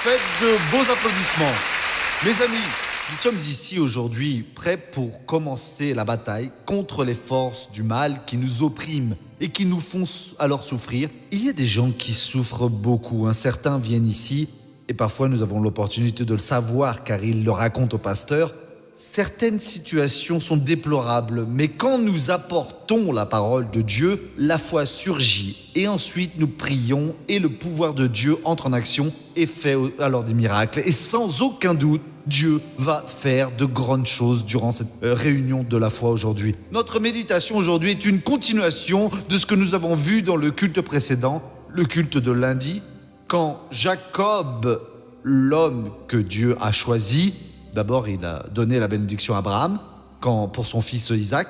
Faites de beaux applaudissements. Mes amis, nous sommes ici aujourd'hui prêts pour commencer la bataille contre les forces du mal qui nous oppriment et qui nous font alors souffrir. Il y a des gens qui souffrent beaucoup. Certains viennent ici et parfois nous avons l'opportunité de le savoir car ils le racontent au pasteur. Certaines situations sont déplorables, mais quand nous apportons la parole de Dieu, la foi surgit. Et ensuite, nous prions et le pouvoir de Dieu entre en action et fait alors des miracles. Et sans aucun doute, Dieu va faire de grandes choses durant cette réunion de la foi aujourd'hui. Notre méditation aujourd'hui est une continuation de ce que nous avons vu dans le culte précédent, le culte de lundi, quand Jacob, l'homme que Dieu a choisi, d'abord, il a donné la bénédiction à Abraham pour son fils Isaac.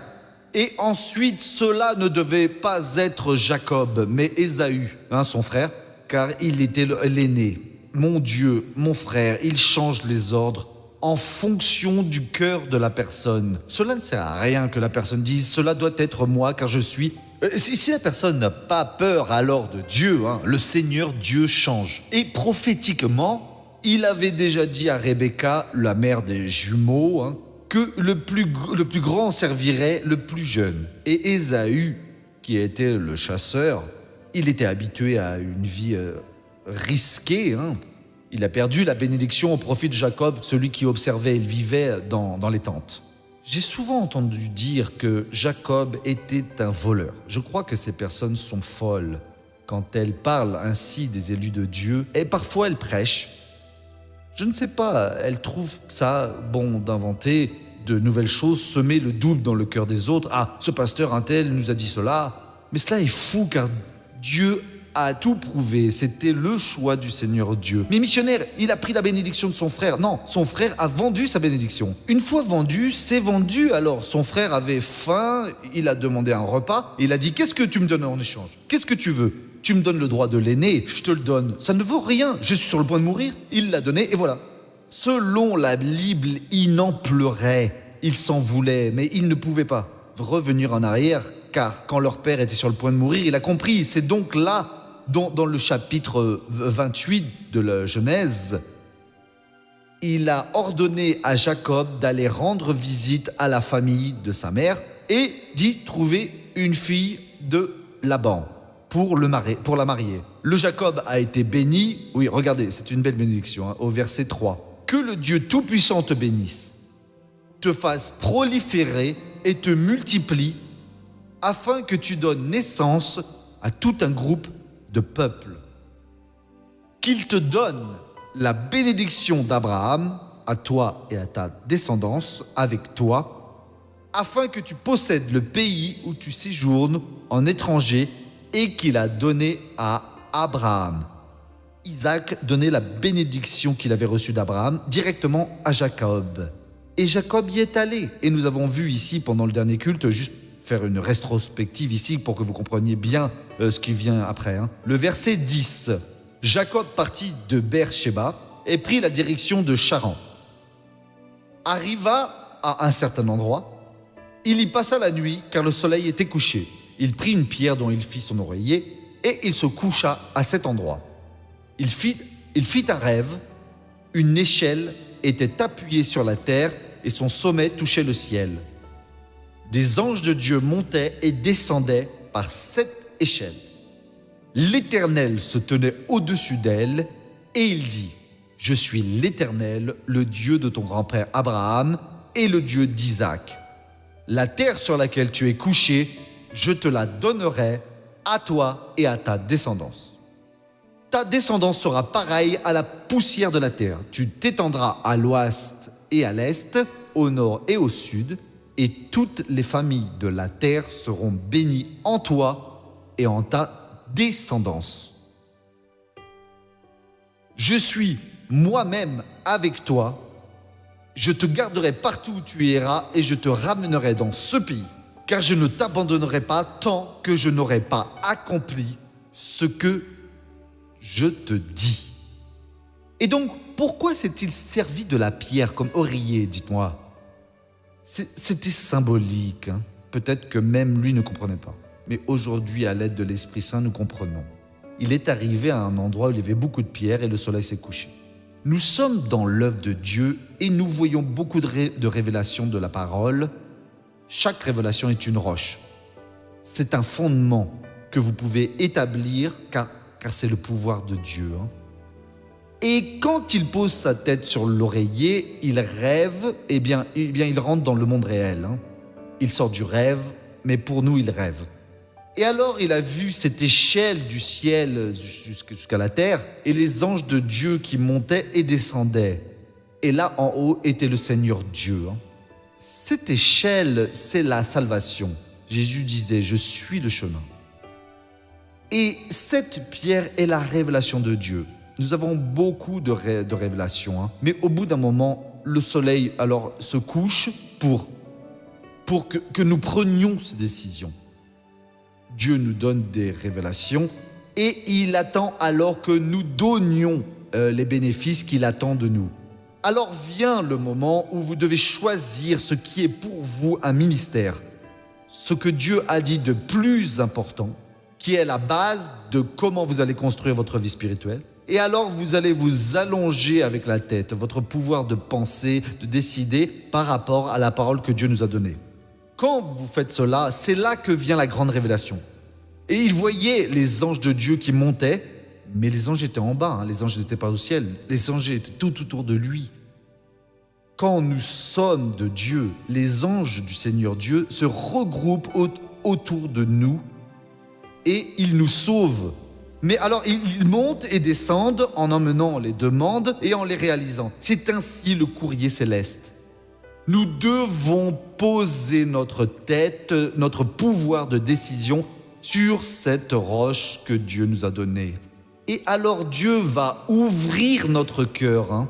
Et ensuite, cela ne devait pas être Jacob, mais Ésaü, son frère, car il était l'aîné. Mon Dieu, mon frère, il change les ordres en fonction du cœur de la personne. Cela ne sert à rien que la personne dise « cela doit être moi car je suis ». Si la personne n'a pas peur alors de Dieu, le Seigneur Dieu change. Et prophétiquement, il avait déjà dit à Rebecca, la mère des jumeaux, que le plus grand servirait le plus jeune. Et Ésaü, qui était le chasseur, il était habitué à une vie risquée. Il a perdu la bénédiction au profit de Jacob, celui qui observait et vivait dans les tentes. J'ai souvent entendu dire que Jacob était un voleur. Je crois que ces personnes sont folles quand elles parlent ainsi des élus de Dieu. Et parfois elles prêchent. Je ne sais pas, elle trouve ça bon d'inventer de nouvelles choses, semer le doute dans le cœur des autres. Ah, ce pasteur un tel nous a dit cela. Mais cela est fou car Dieu a tout prouvé. C'était le choix du Seigneur Dieu. Mais missionnaire, il a pris la bénédiction de son frère. Non, son frère a vendu sa bénédiction. Une fois vendu, c'est vendu. Alors, son frère avait faim, il a demandé un repas. Il a dit, qu'est-ce que tu me donnes en échange? Qu'est-ce que tu veux? Tu me donnes le droit de l'aîné, je te le donne. Ça ne vaut rien, je suis sur le point de mourir. Il l'a donné et voilà. Selon la Bible, il n'en pleurait, il s'en voulait, mais il ne pouvait pas revenir en arrière, car quand leur père était sur le point de mourir, il a compris. C'est donc là, dans le chapitre 28 de la Genèse, il a ordonné à Jacob d'aller rendre visite à la famille de sa mère et d'y trouver une fille de Laban. Pour la marier. Le Jacob a été béni. Oui, regardez, c'est une belle bénédiction, au verset 3. Que le Dieu Tout-Puissant te bénisse, te fasse proliférer et te multiplie, afin que tu donnes naissance à tout un groupe de peuples. Qu'il te donne la bénédiction d'Abraham, à toi et à ta descendance, avec toi, afin que tu possèdes le pays où tu séjournes en étranger et qu'il a donné à Abraham. Isaac donnait la bénédiction qu'il avait reçue d'Abraham directement à Jacob. Et Jacob y est allé. Et nous avons vu ici, pendant le dernier culte, juste faire une rétrospective ici pour que vous compreniez bien ce qui vient après. Le verset 10. Jacob partit de Beer-Sheba et prit la direction de Charan. Arriva à un certain endroit. Il y passa la nuit car le soleil était couché. Il prit une pierre dont il fit son oreiller et il se coucha à cet endroit. Il fit un rêve, une échelle était appuyée sur la terre et son sommet touchait le ciel. Des anges de Dieu montaient et descendaient par cette échelle. L'Éternel se tenait au-dessus d'elle et il dit « Je suis l'Éternel, le Dieu de ton grand-père Abraham et le Dieu d'Isaac. La terre sur laquelle tu es couché, je te la donnerai à toi et à ta descendance. Ta descendance sera pareille à la poussière de la terre. Tu t'étendras à l'ouest et à l'est, au nord et au sud, et toutes les familles de la terre seront bénies en toi et en ta descendance. Je suis moi-même avec toi. Je te garderai partout où tu iras et je te ramènerai dans ce pays. Car je ne t'abandonnerai pas tant que je n'aurai pas accompli ce que je te dis. Et donc, pourquoi s'est-il servi de la pierre comme oreiller, dites-moi? C'était symbolique. Peut-être que même lui ne comprenait pas. Mais aujourd'hui, à l'aide de l'Esprit Saint, nous comprenons. Il est arrivé à un endroit où il y avait beaucoup de pierres et le soleil s'est couché. Nous sommes dans l'œuvre de Dieu et nous voyons beaucoup de révélations de la parole. Chaque révélation est une roche. C'est un fondement que vous pouvez établir car c'est le pouvoir de Dieu. Et quand il pose sa tête sur l'oreiller, il rêve, eh bien, il rentre dans le monde réel. Il sort du rêve, mais pour nous, il rêve. Et alors, il a vu cette échelle du ciel jusqu'à la terre, et les anges de Dieu qui montaient et descendaient. Et là, en haut, était le Seigneur Dieu. Cette échelle, c'est la salvation. Jésus disait, je suis le chemin. Et cette pierre est la révélation de Dieu. Nous avons beaucoup de révélations, mais au bout d'un moment, le soleil alors se couche pour que nous prenions ces décisions. Dieu nous donne des révélations et il attend alors que nous donnions les bénéfices qu'il attend de nous. Alors vient le moment où vous devez choisir ce qui est pour vous un ministère, ce que Dieu a dit de plus important, qui est la base de comment vous allez construire votre vie spirituelle. Et alors vous allez vous allonger avec la tête, votre pouvoir de penser, de décider par rapport à la parole que Dieu nous a donnée. Quand vous faites cela, c'est là que vient la grande révélation. Et il voyait les anges de Dieu qui montaient, mais les anges étaient en bas, les anges n'étaient pas au ciel, les anges étaient tout autour de lui. Quand nous sommes de Dieu, les anges du Seigneur Dieu se regroupent autour de nous et ils nous sauvent. Mais alors, ils montent et descendent en emmenant les demandes et en les réalisant. C'est ainsi le courrier céleste. Nous devons poser notre tête, notre pouvoir de décision sur cette roche que Dieu nous a donnée. Et alors Dieu va ouvrir notre cœur.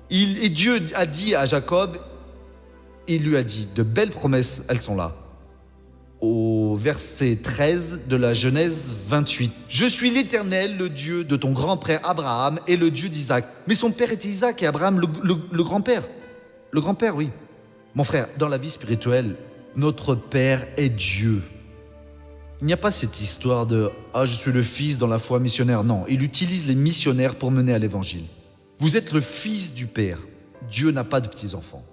Et Dieu a dit à Jacob, il lui a dit, de belles promesses, elles sont là. Au verset 13 de la Genèse 28. « Je suis l'Éternel, le Dieu de ton grand-père Abraham et le Dieu d'Isaac. » Mais son père était Isaac et Abraham, le grand-père. Le grand-père, oui. Mon frère, dans la vie spirituelle, notre Père est Dieu. Il n'y a pas cette histoire de « Ah, je suis le fils dans la foi missionnaire ». Non, il utilise les missionnaires pour mener à l'évangile. Vous êtes le fils du Père. Dieu n'a pas de petits-enfants.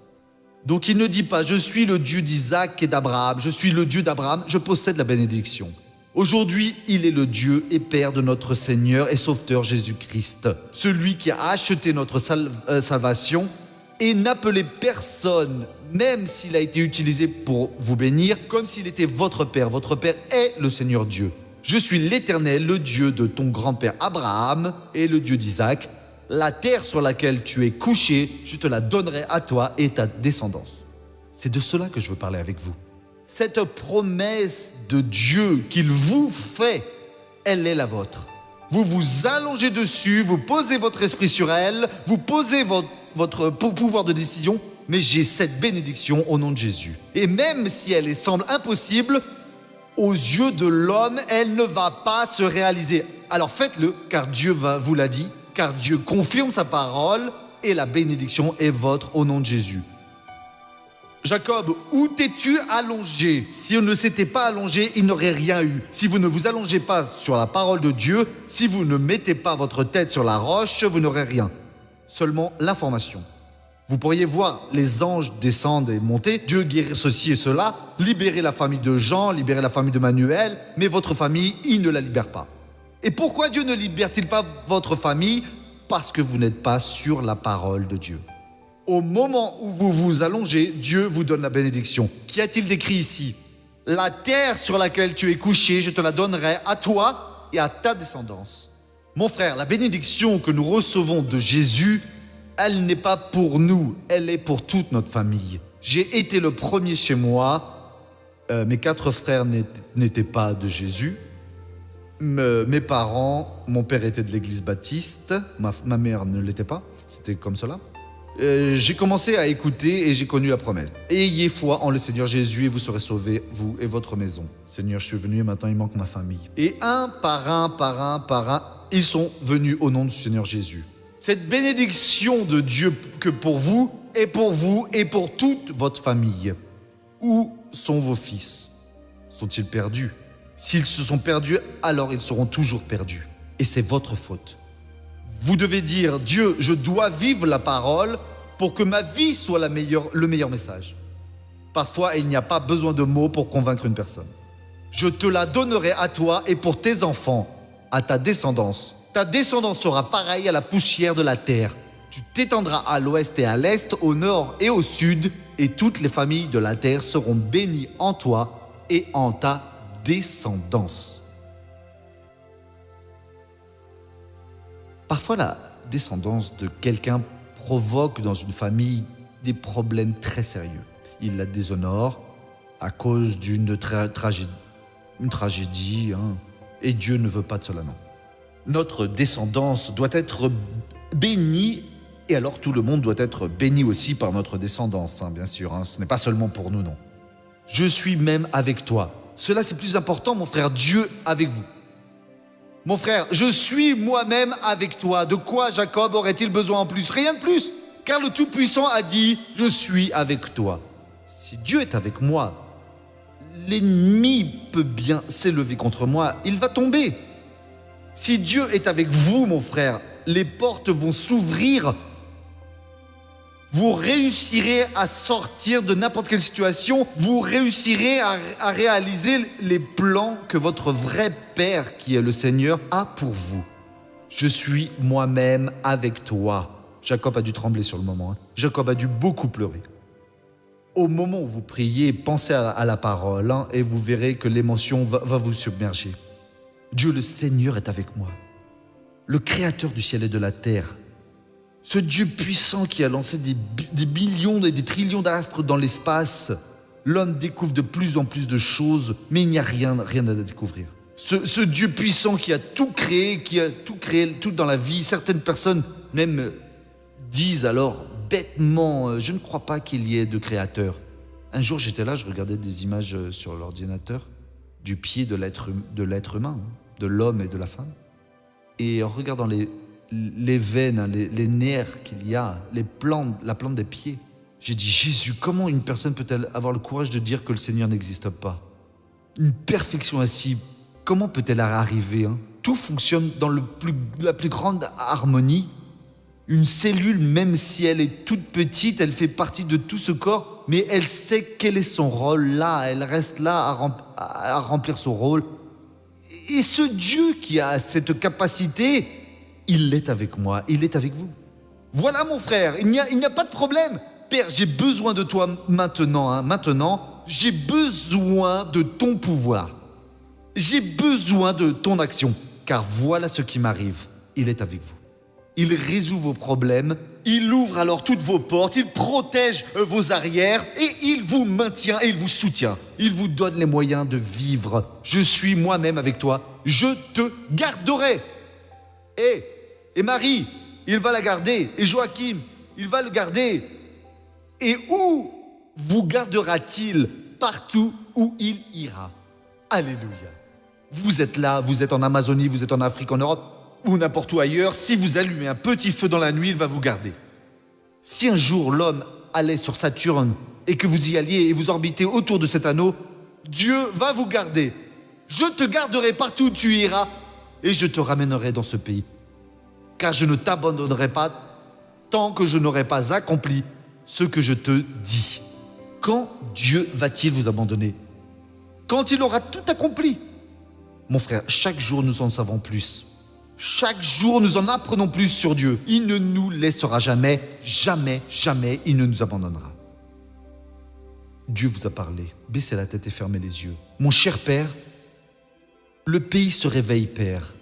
Donc il ne dit pas « Je suis le Dieu d'Isaac et d'Abraham, je suis le Dieu d'Abraham, je possède la bénédiction ». Aujourd'hui, il est le Dieu et Père de notre Seigneur et Sauveteur Jésus-Christ, celui qui a acheté notre salvation et n'appelait personne, même s'il a été utilisé pour vous bénir, comme s'il était votre Père. Votre Père est le Seigneur Dieu. Je suis l'Éternel, le Dieu de ton grand-père Abraham et le Dieu d'Isaac. La terre sur laquelle tu es couché, je te la donnerai à toi et ta descendance. C'est de cela que je veux parler avec vous. Cette promesse de Dieu qu'il vous fait, elle est la vôtre. Vous vous allongez dessus, vous posez votre esprit sur elle, vous posez votre pouvoir de décision, mais j'ai cette bénédiction au nom de Jésus. Et même si elle semble impossible, aux yeux de l'homme, elle ne va pas se réaliser. Alors faites-le, car Dieu vous l'a dit, car Dieu confirme sa parole et la bénédiction est votre au nom de Jésus. Jacob, où t'es-tu allongé? Si on ne s'était pas allongé, il n'aurait rien eu. Si vous ne vous allongez pas sur la parole de Dieu, si vous ne mettez pas votre tête sur la roche, vous n'aurez rien. Seulement l'information. Vous pourriez voir les anges descendre et monter, Dieu guérir ceci et cela, libérer la famille de Jean, libérer la famille de Manuel, mais votre famille, il ne la libère pas. Et pourquoi Dieu ne libère-t-il pas votre famille? Parce que vous n'êtes pas sur la parole de Dieu. Au moment où vous vous allongez, Dieu vous donne la bénédiction. Qu'y a-t-il d'écrit ici? La terre sur laquelle tu es couché, je te la donnerai à toi et à ta descendance. Mon frère, la bénédiction que nous recevons de Jésus, elle n'est pas pour nous, elle est pour toute notre famille. J'ai été le premier chez moi. Mes 4 frères n'étaient pas de Jésus. Mes parents, mon père était de l'église baptiste, ma mère ne l'était pas, c'était comme cela. J'ai commencé à écouter et j'ai connu la promesse. Ayez foi en le Seigneur Jésus et vous serez sauvés, vous et votre maison. Seigneur, je suis venu et maintenant il manque ma famille. Et un par un, ils sont venus au nom du Seigneur Jésus. Cette bénédiction de Dieu que pour vous et pour toute votre famille. Où sont vos fils? Sont-ils perdus? S'ils se sont perdus, alors ils seront toujours perdus. Et c'est votre faute. Vous devez dire, Dieu, je dois vivre la parole pour que ma vie soit le meilleur message. Parfois, il n'y a pas besoin de mots pour convaincre une personne. Je te la donnerai à toi et pour tes enfants, à ta descendance. Ta descendance sera pareille à la poussière de la terre. Tu t'étendras à l'ouest et à l'est, au nord et au sud, et toutes les familles de la terre seront bénies en toi et en ta descendance. Parfois, la descendance de quelqu'un provoque dans une famille des problèmes très sérieux. Il la déshonore à cause d'une tragédie, et Dieu ne veut pas de cela, non. Notre descendance doit être bénie, et alors tout le monde doit être béni aussi par notre descendance, bien sûr. Ce n'est pas seulement pour nous, non. Je suis même avec toi. Cela, c'est plus important, mon frère. Dieu avec vous. Mon frère, je suis moi-même avec toi. De quoi Jacob aurait-il besoin en plus? Rien de plus. Car le Tout-Puissant a dit, je suis avec toi. Si Dieu est avec moi, l'ennemi peut bien s'élever contre moi. Il va tomber. Si Dieu est avec vous, mon frère, les portes vont s'ouvrir. Vous réussirez à sortir de n'importe quelle situation. Vous réussirez à réaliser les plans que votre vrai Père, qui est le Seigneur, a pour vous. Je suis moi-même avec toi. Jacob a dû trembler sur le moment. Jacob a dû beaucoup pleurer. Au moment où vous priez, pensez à la parole et vous verrez que l'émotion va vous submerger. Dieu le Seigneur est avec moi. Le Créateur du ciel et de la terre. Ce Dieu puissant qui a lancé des millions et des trillions d'astres dans l'espace, l'homme découvre de plus en plus de choses, mais il n'y a rien à découvrir. Ce Dieu puissant qui a tout créé, tout dans la vie. Certaines personnes même disent alors bêtement, je ne crois pas qu'il y ait de créateur. Un jour j'étais là, je regardais des images sur l'ordinateur du pied de l'être humain, de l'homme et de la femme. Et en regardant les veines, les nerfs qu'il y a, la plante des pieds. J'ai dit, Jésus, comment une personne peut-elle avoir le courage de dire que le Seigneur n'existe pas? Une perfection ainsi, comment peut-elle arriver? Tout fonctionne dans la plus grande harmonie. Une cellule, même si elle est toute petite, elle fait partie de tout ce corps, mais elle sait quel est son rôle là, elle reste là à remplir son rôle. Et ce Dieu qui a cette capacité, il est avec moi, il est avec vous. Voilà mon frère, il n'y a pas de problème. Père, j'ai besoin de toi maintenant. Maintenant, j'ai besoin de ton pouvoir. J'ai besoin de ton action. Car voilà ce qui m'arrive, il est avec vous. Il résout vos problèmes, il ouvre alors toutes vos portes, il protège vos arrières et il vous maintient et il vous soutient. Il vous donne les moyens de vivre. Je suis moi-même avec toi, je te garderai. Et Marie, il va la garder. Et Joachim, il va le garder. Et où vous gardera-t-il? Partout où il ira. Alléluia. Vous êtes là, vous êtes en Amazonie, vous êtes en Afrique, en Europe, ou n'importe où ailleurs. Si vous allumez un petit feu dans la nuit, il va vous garder. Si un jour l'homme allait sur Saturne et que vous y alliez et vous orbitez autour de cet anneau, Dieu va vous garder. Je te garderai partout où tu iras et je te ramènerai dans ce pays. Car je ne t'abandonnerai pas tant que je n'aurai pas accompli ce que je te dis. Quand Dieu va-t-il vous abandonner? Quand il aura tout accompli. Mon frère, chaque jour nous en savons plus. Chaque jour nous en apprenons plus sur Dieu. Il ne nous laissera jamais, jamais, jamais, il ne nous abandonnera. Dieu vous a parlé. Baissez la tête et fermez les yeux. Mon cher Père, le pays se réveille, Père.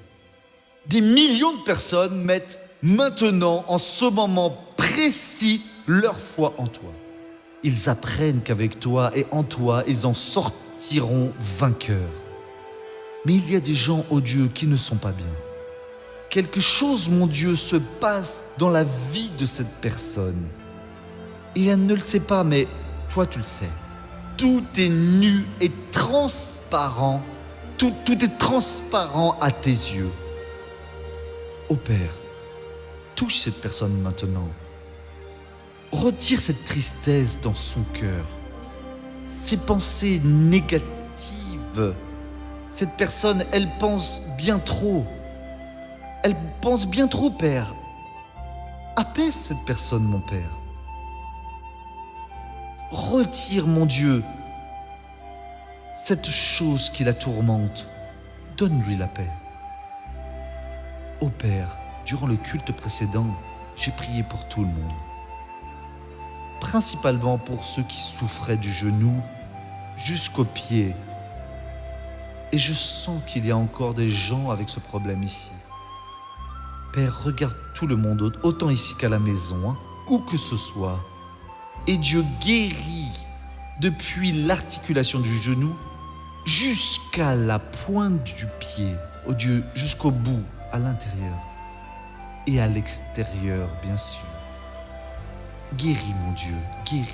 Des millions de personnes mettent maintenant, en ce moment précis, leur foi en toi. Ils apprennent qu'avec toi et en toi, ils en sortiront vainqueurs. Mais il y a des gens, oh Dieu, qui ne sont pas bien. Quelque chose, mon Dieu, se passe dans la vie de cette personne. Et elle ne le sait pas, mais toi, tu le sais. Tout est nu et transparent. Tout est transparent à tes yeux. Ô Père, touche cette personne maintenant. Retire cette tristesse dans son cœur. Ces pensées négatives. Cette personne, elle pense bien trop. Elle pense bien trop, Père. Apaise cette personne, mon Père. Retire, mon Dieu, cette chose qui la tourmente. Donne-lui la paix. Ô Père, durant le culte précédent, j'ai prié pour tout le monde. Principalement pour ceux qui souffraient du genou jusqu'aux pieds. Et je sens qu'il y a encore des gens avec ce problème ici. Père, regarde tout le monde, autant ici qu'à la maison, hein, où que ce soit. Et Dieu guérit depuis l'articulation du genou jusqu'à la pointe du pied. Oh Dieu, jusqu'au bout, à l'intérieur et à l'extérieur, bien sûr. Guéris, mon Dieu, guéris.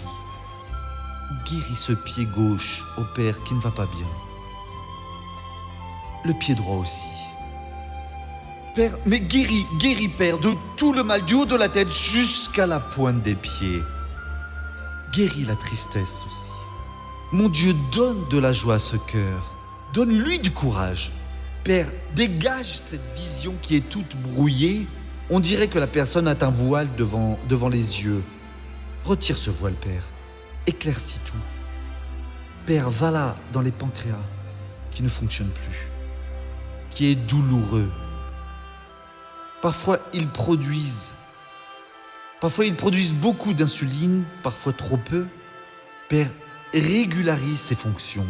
Guéris ce pied gauche, ô Père, qui ne va pas bien. Le pied droit aussi. Père, mais guéris, Père, de tout le mal, du haut de la tête jusqu'à la pointe des pieds. Guéris la tristesse aussi. Mon Dieu, donne de la joie à ce cœur. Donne-lui du courage. Père, dégage cette vision qui est toute brouillée. On dirait que la personne a un voile devant les yeux. Retire ce voile, Père. Éclaircis tout. Père, va là dans les pancréas qui ne fonctionnent plus, qui est douloureux. Parfois, ils produisent beaucoup d'insuline, parfois trop peu. Père, régularise ces fonctions.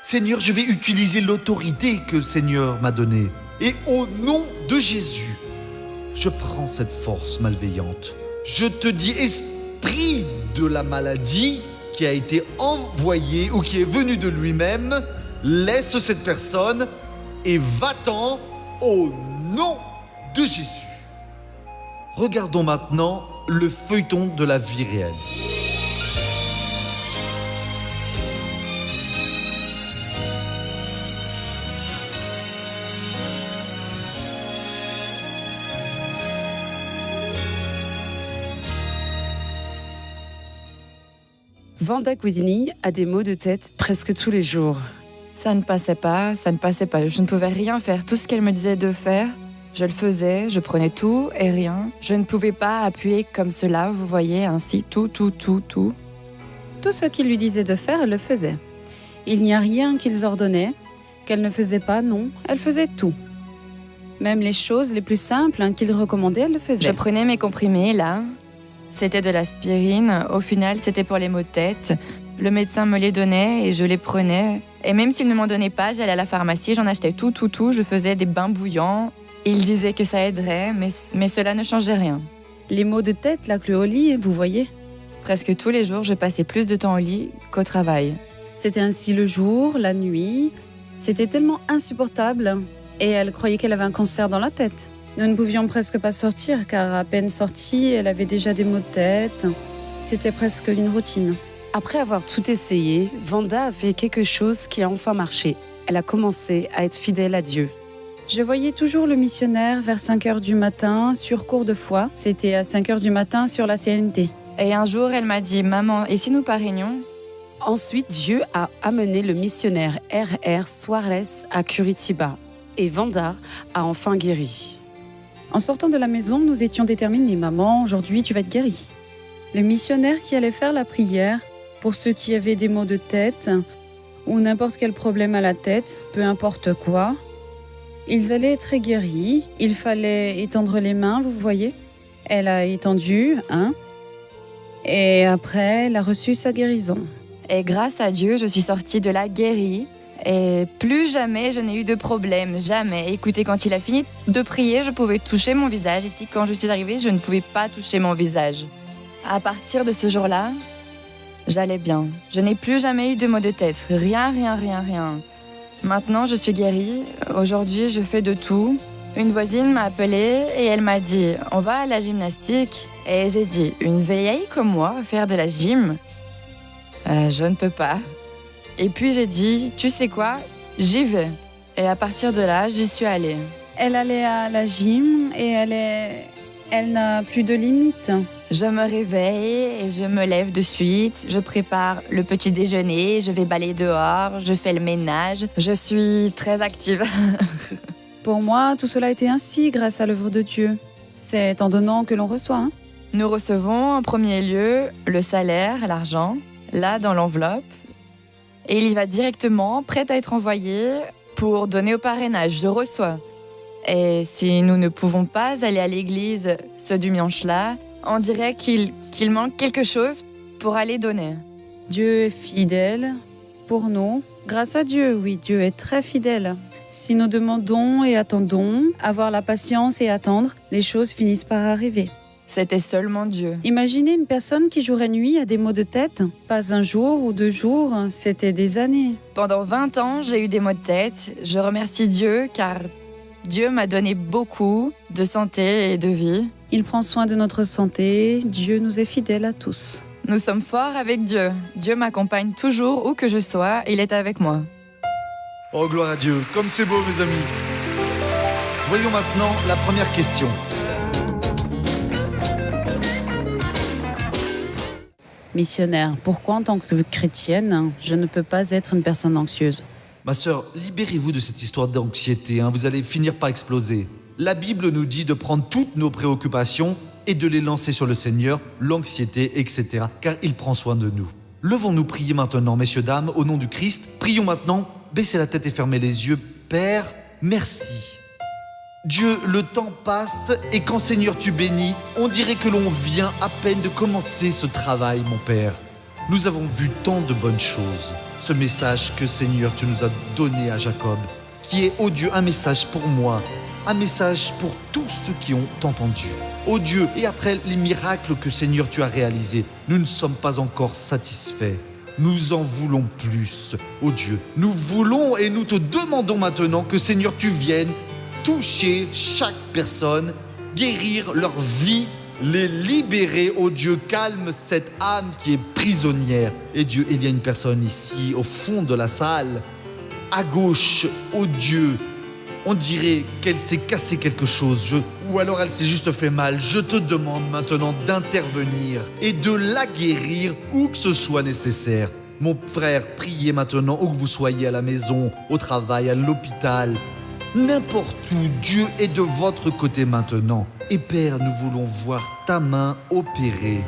Seigneur, je vais utiliser l'autorité que le Seigneur m'a donnée. Et au nom de Jésus, je prends cette force malveillante. Je te dis, esprit de la maladie qui a été envoyé ou qui est venu de lui-même, laisse cette personne et va-t'en au nom de Jésus. Regardons maintenant le feuilleton de la vie réelle. Vanda Guidini a des maux de tête presque tous les jours. Ça ne passait pas. Je ne pouvais rien faire. Tout ce qu'elle me disait de faire, je le faisais, je prenais tout et rien. Je ne pouvais pas appuyer comme cela, vous voyez, ainsi, tout. Tout ce qu'il lui disait de faire, elle le faisait. Il n'y a rien qu'ils ordonnaient, qu'elle ne faisait pas, non, elle faisait tout. Même les choses les plus simples qu'ils recommandaient, elle le faisait. Je prenais mes comprimés, là. C'était de l'aspirine. Au final, c'était pour les maux de tête. Le médecin me les donnait et je les prenais. Et même s'il ne m'en donnait pas, j'allais à la pharmacie, j'en achetais tout. Je faisais des bains bouillants. Il disait que ça aiderait, mais cela ne changeait rien. Les maux de tête, là, que au lit, vous voyez. Presque tous les jours, je passais plus de temps au lit qu'au travail. C'était ainsi le jour, la nuit. C'était tellement insupportable. Et elle croyait qu'elle avait un cancer dans la tête. Nous ne pouvions presque pas sortir, car à peine sortie, elle avait déjà des maux de tête. C'était presque une routine. Après avoir tout essayé, Vanda a fait quelque chose qui a enfin marché. Elle a commencé à être fidèle à Dieu. Je voyais toujours le missionnaire vers 5h du matin sur cours de foi. C'était à 5h du matin sur la CNT. Et un jour, elle m'a dit « Maman, et si nous parrainions ?» Ensuite, Dieu a amené le missionnaire R.R. Suarez à Curitiba. Et Vanda a enfin guéri. En sortant de la maison, nous étions déterminés. Maman, aujourd'hui, tu vas être guérie. Le missionnaire qui allait faire la prière pour ceux qui avaient des maux de tête ou n'importe quel problème à la tête, peu importe quoi, ils allaient être guéris. Il fallait étendre les mains, vous voyez. Elle a étendu, et après, elle a reçu sa guérison. Et grâce à Dieu, je suis sortie de là guérie. Et plus jamais je n'ai eu de problème, jamais. Écoutez, quand il a fini de prier, je pouvais toucher mon visage. Ici, quand je suis arrivée, je ne pouvais pas toucher mon visage. À partir de ce jour-là, j'allais bien. Je n'ai plus jamais eu de maux de tête. Rien. Maintenant, je suis guérie. Aujourd'hui, je fais de tout. Une voisine m'a appelée et elle m'a dit « On va à la gymnastique ?» Et j'ai dit « Une vieille comme moi faire de la gym je ne peux pas. » Et puis j'ai dit, tu sais quoi, j'y vais. Et à partir de là, j'y suis allée. Elle allait à la gym et elle n'a plus de limites. Je me réveille et je me lève de suite. Je prépare le petit déjeuner, je vais balayer dehors, je fais le ménage. Je suis très active. Pour moi, tout cela a été ainsi grâce à l'œuvre de Dieu. C'est en donnant que l'on reçoit. Hein. Nous recevons en premier lieu le salaire, l'argent, là dans l'enveloppe, et il y va directement, prêt à être envoyé pour donner au parrainage. Je reçois. Et si nous ne pouvons pas aller à l'église ce dimanche-là, on dirait qu'il manque quelque chose pour aller donner. Dieu est fidèle pour nous. Grâce à Dieu, oui, Dieu est très fidèle. Si nous demandons et attendons, avoir la patience et attendre, les choses finissent par arriver. C'était seulement Dieu. Imaginez une personne qui jour et nuit a des maux de tête. Pas un jour ou 2 jours, c'était des années. Pendant 20 ans, j'ai eu des maux de tête. Je remercie Dieu car Dieu m'a donné beaucoup de santé et de vie. Il prend soin de notre santé. Dieu nous est fidèle à tous. Nous sommes forts avec Dieu. Dieu m'accompagne toujours où que je sois. Il est avec moi. Oh, gloire à Dieu, comme c'est beau, mes amis. Voyons maintenant la première question. Missionnaire, pourquoi en tant que chrétienne, je ne peux pas être une personne anxieuse ? Ma sœur, libérez-vous de cette histoire d'anxiété, vous allez finir par exploser. La Bible nous dit de prendre toutes nos préoccupations et de les lancer sur le Seigneur, l'anxiété, etc., car il prend soin de nous. Levons-nous prier maintenant, messieurs, dames, au nom du Christ. Prions maintenant, baissez la tête et fermez les yeux. Père, merci. Dieu, le temps passe et quand Seigneur tu bénis, on dirait que l'on vient à peine de commencer ce travail, mon Père. Nous avons vu tant de bonnes choses. Ce message que Seigneur tu nous as donné à Jacob, qui est, oh Dieu, un message pour moi, un message pour tous ceux qui ont entendu. Oh Dieu, et après les miracles que Seigneur tu as réalisés, nous ne sommes pas encore satisfaits. Nous en voulons plus, oh Dieu. Nous voulons et nous te demandons maintenant que Seigneur tu viennes toucher chaque personne, guérir leur vie, les libérer, oh Dieu, calme cette âme qui est prisonnière. Et Dieu, il y a une personne ici, au fond de la salle, à gauche, oh Dieu, on dirait qu'elle s'est cassé quelque chose, ou alors elle s'est juste fait mal. Je te demande maintenant d'intervenir et de la guérir où que ce soit nécessaire. Mon frère, priez maintenant où que vous soyez, à la maison, au travail, à l'hôpital. N'importe où, Dieu est de votre côté maintenant. Et Père, nous voulons voir ta main opérer.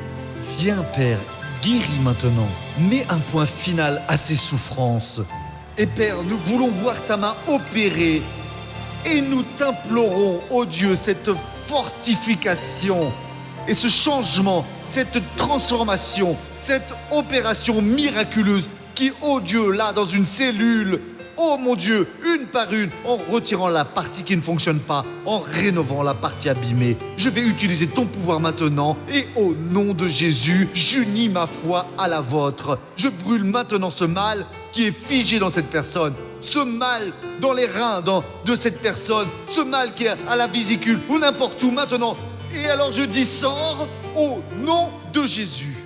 Viens, Père, guéris maintenant. Mets un point final à ces souffrances. Et Père, nous voulons voir ta main opérer. Et nous t'implorons, ô Dieu, cette fortification et ce changement, cette transformation, cette opération miraculeuse qui, ô Dieu, là, dans une cellule, oh mon Dieu, une par une, en retirant la partie qui ne fonctionne pas, en rénovant la partie abîmée. Je vais utiliser ton pouvoir maintenant et au nom de Jésus, j'unis ma foi à la vôtre. Je brûle maintenant ce mal qui est figé dans cette personne, ce mal dans les reins de cette personne, ce mal qui est à la vésicule ou n'importe où maintenant. Et alors je dis sors au nom de Jésus.